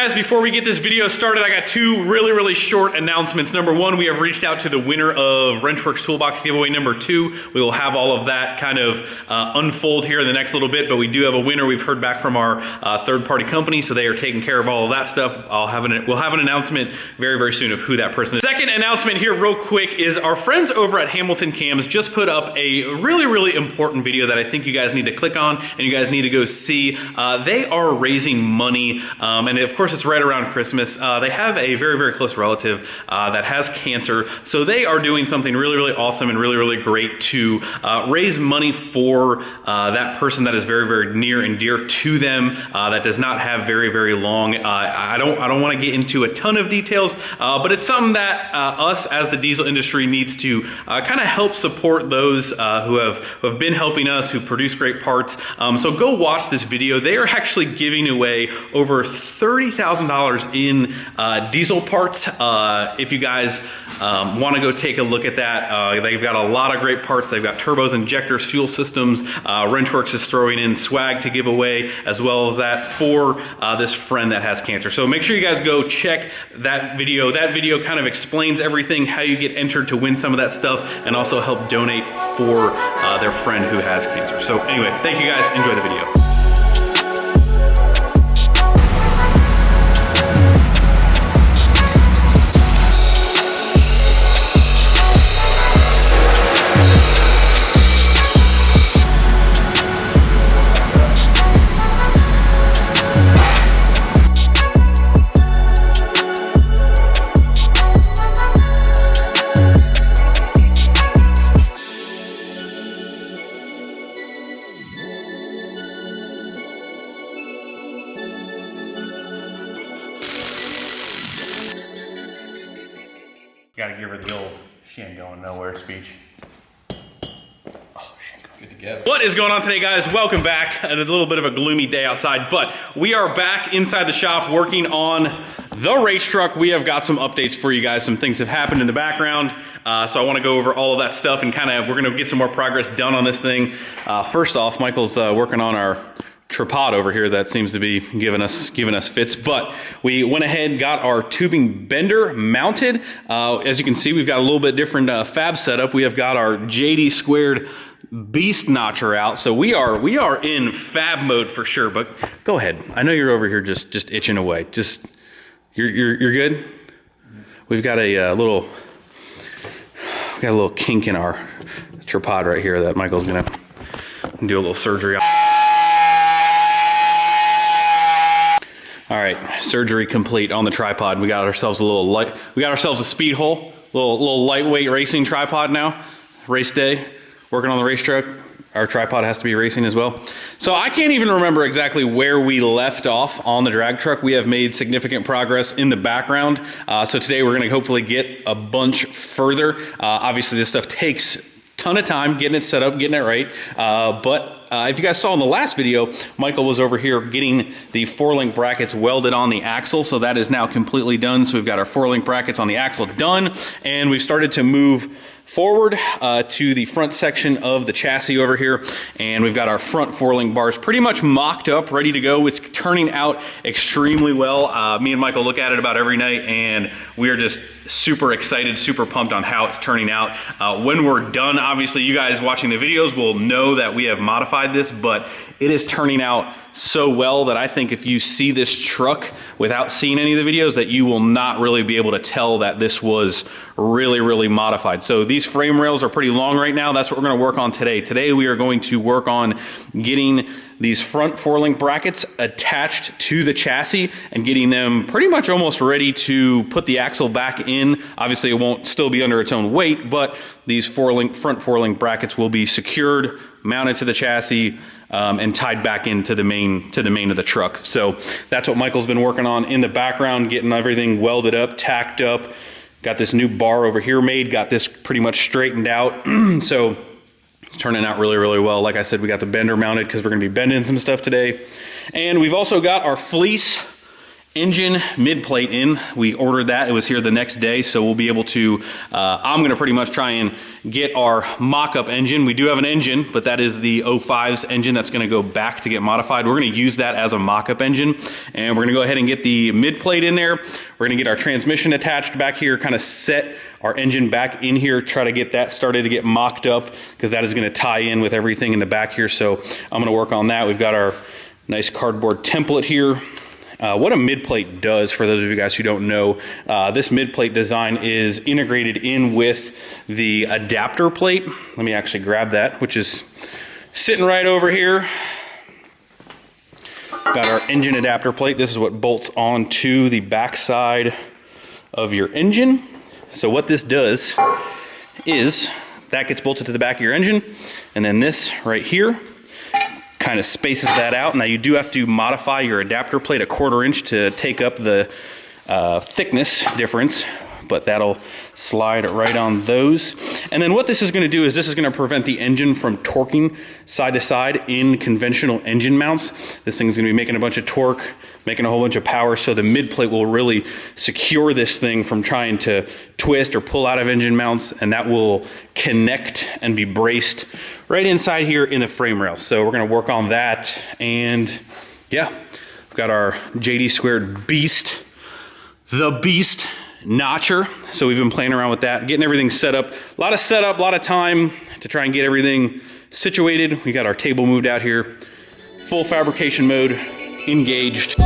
guys, before we get this video started, I got two really short announcements. Number one, we have reached out to the winner of Wrenchworks Toolbox giveaway. Number two, we will have all of that kind of unfold here in the next little bit, but we do have a winner. We've heard back from our third-party company, so they are taking care of all of that stuff. We'll have an announcement very soon of who that person is. Second announcement here real quick is our friends over at Hamilton Cams just put up a really important video that I think you guys need to click on and you guys need to go see. They are raising money, and of course it's right around Christmas. They have a very close relative that has cancer, so they are doing something really awesome and really great to raise money for that person that is very near and dear to them, that does not have very long. I don't want to get into a ton of details, but it's something that us as the diesel industry needs to kind of help support those who have been helping us, who produce great parts. So go watch this video. They are actually giving away over $30,000 in diesel parts. If you guys want to go take a look at that, they've got a lot of great parts. They've got turbos, injectors, fuel systems. Wrenchworks is throwing in swag to give away, as well as that for this friend that has cancer. So make sure you guys go check that video. That video kind of explains everything, how you get entered to win some of that stuff, and also help donate for their friend who has cancer. So anyway, thank you guys. Enjoy the video. Gotta give her the old, she ain't going nowhere speech. Good to go. What is going on today, guys? Welcome back. A little bit of a gloomy day outside, but we are back inside the shop working on the race truck. We have got some updates for you guys. Some things have happened in the background, so I want to go over all of that stuff and we're going to get some more progress done on this thing. First off, Michael's working on our tripod over here that seems to be giving us fits, but we went ahead, got our tubing bender mounted. As you can see, we've got a little bit different fab setup. We have got our JD squared beast notcher out, so we are in fab mode for sure. But go ahead, I know you're over here just itching away. Just you're good. We've got a little kink in our tripod right here that Michael's gonna do a little surgery on. All right, surgery complete on the tripod. We got ourselves a speed hole, little lightweight racing tripod now. Race day, working on the race truck. Our tripod has to be racing as well. So I can't even remember exactly where we left off on the drag truck. We have made significant progress in the background. So today we're gonna hopefully get a bunch further. Obviously this stuff takes a ton of time getting it set up, getting it right. But if you guys saw in the last video, Michael was over here getting the 4-link brackets welded on the axle, so that is now completely done. So we've got our 4-link brackets on the axle done, and we've started to move forward to the front section of the chassis over here, and we've got our front 4-link bars pretty much mocked up, ready to go. It's turning out extremely well. Me and Michael look at it about every night, and we are just super excited, super pumped on how it's turning out. When we're done, obviously you guys watching the videos will know that we have modified this, but it is turning out so well that I think if you see this truck without seeing any of the videos, that you will not really be able to tell that this was really modified. So these frame rails are pretty long right now. That's what we're going to work on today. Today we are going to work on getting these front 4-link brackets attached to the chassis and getting them pretty much almost ready to put the axle back in. Obviously it won't still be under its own weight, but these front 4-link brackets will be secured, mounted to the chassis, and tied back into the main of the truck. So that's what Michael's been working on in the background, getting everything welded up, tacked up. Got this new bar over here made, got this pretty much straightened out. So it's turning out really well. Like I said, we got the bender mounted because we're gonna be bending some stuff today. And we've also got our fleece engine mid plate in. We ordered that. It was here the next day, so we'll be able to, I'm going to pretty much try and get our mock-up engine. We do have an engine, but that is the 05's engine that's going to go back to get modified. We're going to use that as a mock-up engine, and we're going to go ahead and get the mid plate in there. We're going to get our transmission attached back here, kind of set our engine back in here, try to get that started to get mocked up, because that is going to tie in with everything in the back here. So I'm going to work on that. We've got our nice cardboard template here. What a mid plate does, for those of you guys who don't know, this mid plate design is integrated in with the adapter plate. Let me actually grab that, which is sitting right over here. Got our engine adapter plate. This is what bolts onto the back side of your engine. So what this does is that gets bolted to the back of your engine, and then this right here kind of spaces that out. Now you do have to modify your adapter plate a 1/4 inch to take up the thickness difference, but that'll slide right on those. And then what this is going to do is this is going to prevent the engine from torquing side to side in conventional engine mounts. This thing's going to be making a bunch of torque, making a whole bunch of power, so the mid plate will really secure this thing from trying to twist or pull out of engine mounts, and that will connect and be braced right inside here in the frame rail. So we're going to work on that, and yeah, we've got our JD Squared Beast, the Beast notcher. So we've been playing around with that, getting everything set up. A lot of setup, a lot of time to try and get everything situated. We got our table moved out here, full fabrication mode, engaged.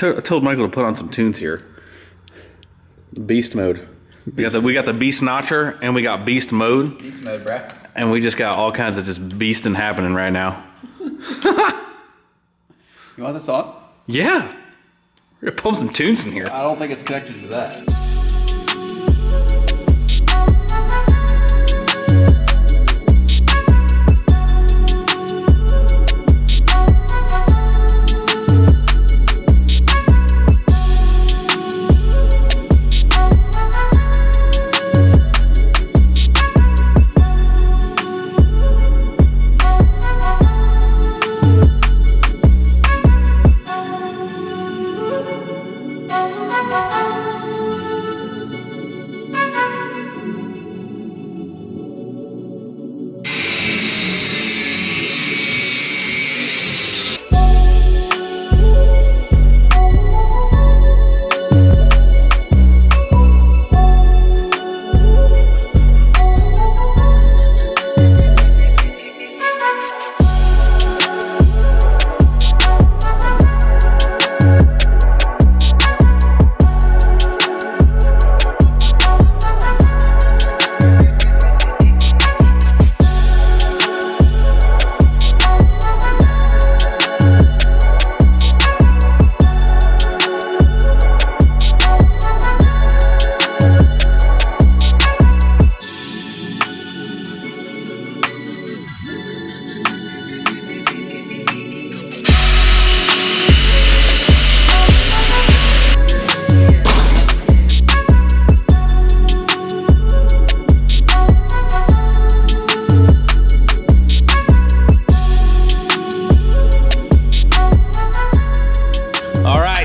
I told Michael to put on some tunes here. Beast mode. We got the beast notcher, and we got beast mode. Beast mode, bruh. And we just got all kinds of just beasting happening right now. You want this on? Yeah. We're gonna pump some tunes in here. I don't think it's connected to that.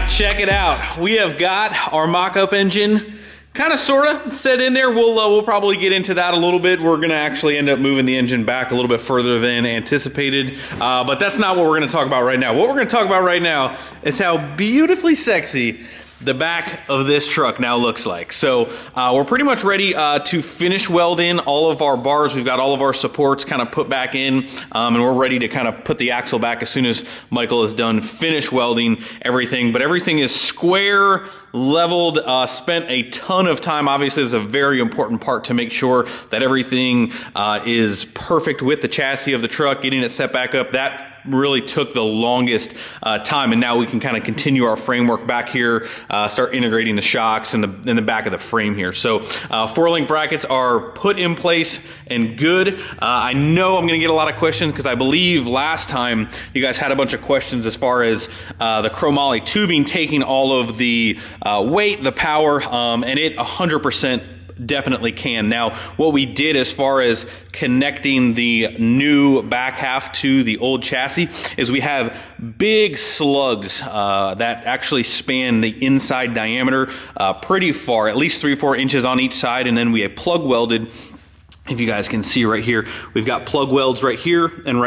Check it out. We have got our mock-up engine kind of sort of set in there. We'll probably get into that a little bit. We're going to actually end up moving the engine back a little bit further than anticipated, but that's not what we're going to talk about right now. What we're going to talk about right now is how beautifully sexy the back of this truck now looks like. So we're pretty much ready to finish weld in all of our bars. We've got all of our supports kind of put back in, and we're ready to kind of put the axle back as soon as Michael is done finish welding everything. But everything is square, leveled, spent a ton of time. Obviously, it's a very important part to make sure that everything is perfect with the chassis of the truck, getting it set back up. That really took the longest time, and now we can kind of continue our framework back here, start integrating the shocks in the back of the frame here. So 4-link brackets are put in place and good. I know I'm going to get a lot of questions because I believe last time you guys had a bunch of questions as far as the chromoly tubing taking all of the weight, the power, and it 100% definitely can. Now, what we did as far as connecting the new back half to the old chassis is we have big slugs that actually span the inside diameter pretty far, at least 3-4 inches on each side, and then we have plug welded. If you guys can see right here, we've got plug welds right here, and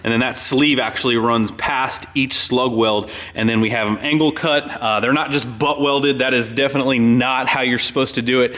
then that sleeve actually runs past each slug weld, and then we have them angle cut. They're not just butt welded. That is definitely not how you're supposed to do it.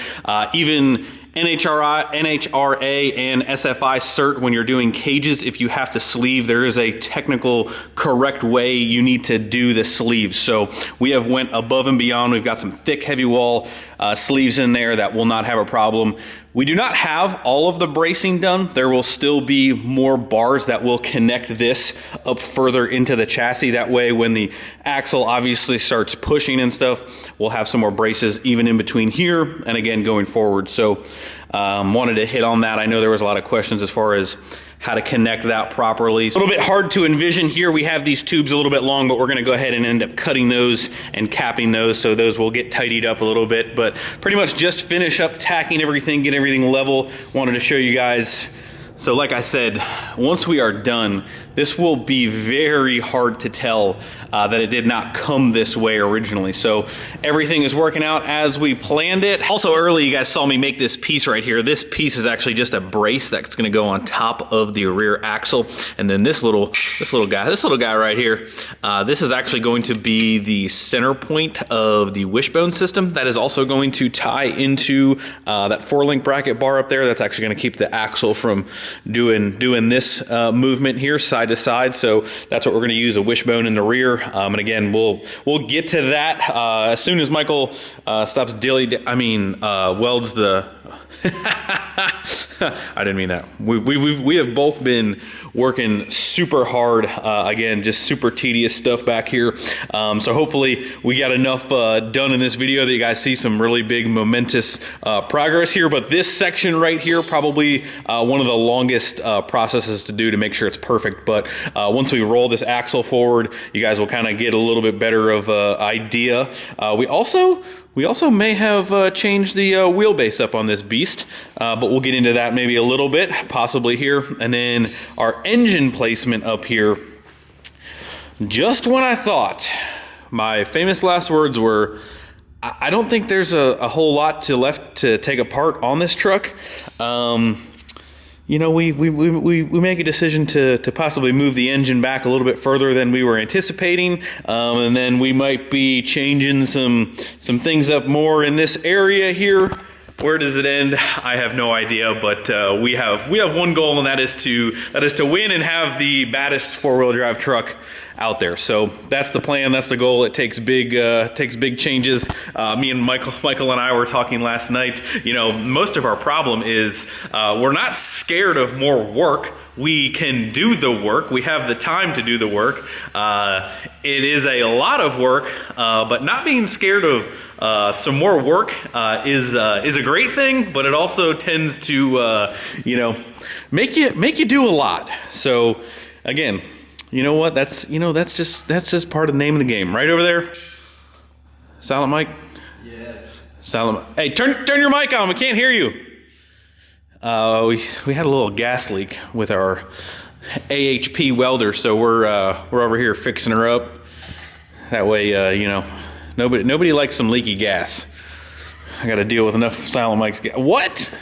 Even NHRA and SFI cert, when you're doing cages, if you have to sleeve, there is a technical correct way you need to do the sleeves. So we have went above and beyond. We've got some thick heavy wall sleeves in there that will not have a problem. We do not have all of the bracing done. There will still be more bars that will connect this up further into the chassis. That way, when the axle obviously starts pushing and stuff, we'll have some more braces even in between here and again going forward. So wanted to hit on that. I know there was a lot of questions as far as how to connect that properly. It's a little bit hard to envision here. We have these tubes a little bit long, but we're gonna go ahead and end up cutting those and capping those, so those will get tidied up a little bit. But pretty much just finish up tacking everything, get everything level. Wanted to show you guys. So like I said, once we are done, this will be very hard to tell that it did not come this way originally. So everything is working out as we planned it. Also early, you guys saw me make this piece right here. This piece is actually just a brace that's gonna go on top of the rear axle. And then this little guy right here, this is actually going to be the center point of the wishbone system. That is also going to tie into that 4-link bracket bar up there. That's actually gonna keep the axle from doing this movement here side to side. So that's what we're going to use, a wishbone in the rear. And again, we'll get to that as soon as Michael stops welds the I didn't mean that. We have both been working super hard. Again, just super tedious stuff back here. So hopefully we got enough done in this video that you guys see some really big momentous progress here. But this section right here, probably one of the longest processes to do to make sure it's perfect. But once we roll this axle forward, you guys will kind of get a little bit better of an idea. We also may have changed the wheelbase up on this beast, but we'll get into that maybe a little bit, possibly here. And then our engine placement up here, just when I thought, my famous last words were, I don't think there's a whole lot left to take apart on this truck. You know, we make a decision to possibly move the engine back a little bit further than we were anticipating, and then we might be changing some things up more in this area here. Where does it end? I have no idea, but we have one goal, and that is to win and have the baddest 4-wheel drive truck out there. So that's the plan, that's the goal. It takes big changes. Me and Michael and I were talking last night. You know, most of our problem is we're not scared of more work. We can do the work. We have the time to do the work. It is a lot of work, but not being scared of some more work is a great thing. But it also tends to make you do a lot. So again, you know what? That's just part of the name of the game, right over there. Silent mic. Yes. Silent. Hey, turn your mic on. We can't hear you. We had a little gas leak with our AHP welder, so we're over here fixing her up. That way, nobody likes some leaky gas. I got to deal with enough silent mics. What?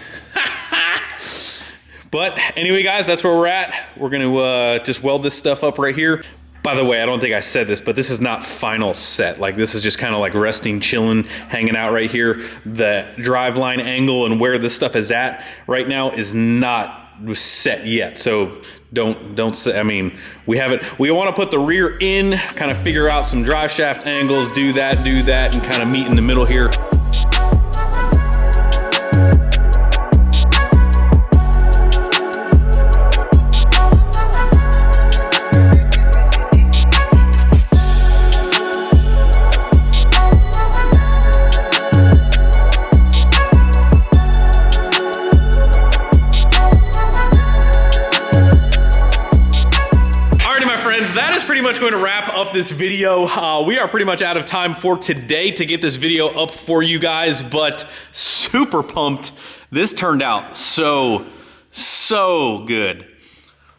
But anyway, guys, that's where we're at. We're going to just weld this stuff up right here. By the way, I don't think I said this, but this is not final set. Like, this is just kind of like resting, chilling, hanging out right here. The driveline angle and where this stuff is at right now is not set yet. So don't say, I mean, we want to put the rear in, kind of figure out some drive shaft angles, do that, and kind of meet in the middle here. Going to wrap up this video. We are pretty much out of time for today to get this video up for you guys, but super pumped. This turned out so good.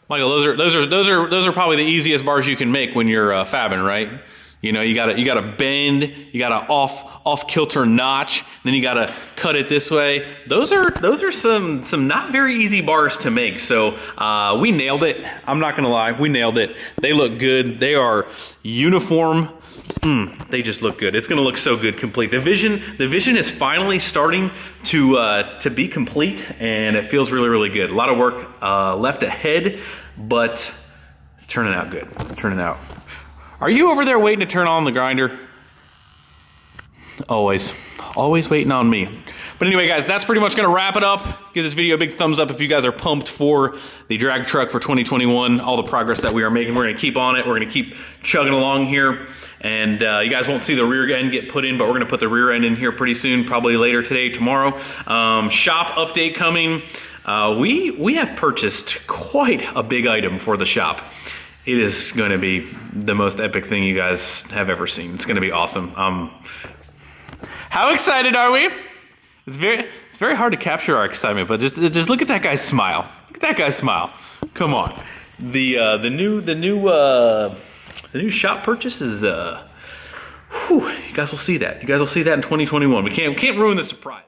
Michael, those are probably the easiest bars you can make when you're fabbing, right? You know, you gotta bend, you gotta off kilter notch, then you gotta cut it this way. Those are some not very easy bars to make. So we nailed it. I'm not gonna lie, we nailed it. They look good. They are uniform. They just look good. It's gonna look so good complete. The vision is finally starting to be complete, and it feels really good. A lot of work left ahead, but it's turning out good. It's turning out. Are you over there waiting to turn on the grinder? Always waiting on me. But anyway, guys, that's pretty much gonna wrap it up. Give this video a big thumbs up if you guys are pumped for the drag truck for 2021, all the progress that we are making. We're gonna keep on it. We're gonna keep chugging along here. And you guys won't see the rear end get put in, but we're gonna put the rear end in here pretty soon, probably later today, tomorrow. Shop update coming. We have purchased quite a big item for the shop. It is going to be the most epic thing you guys have ever seen. It's going to be awesome. How excited are we? It's very hard to capture our excitement, but just look at that guy's smile. Look at that guy's smile. Come on. The new shop purchase is you guys will see that. You guys will see that in 2021. We can't ruin the surprise.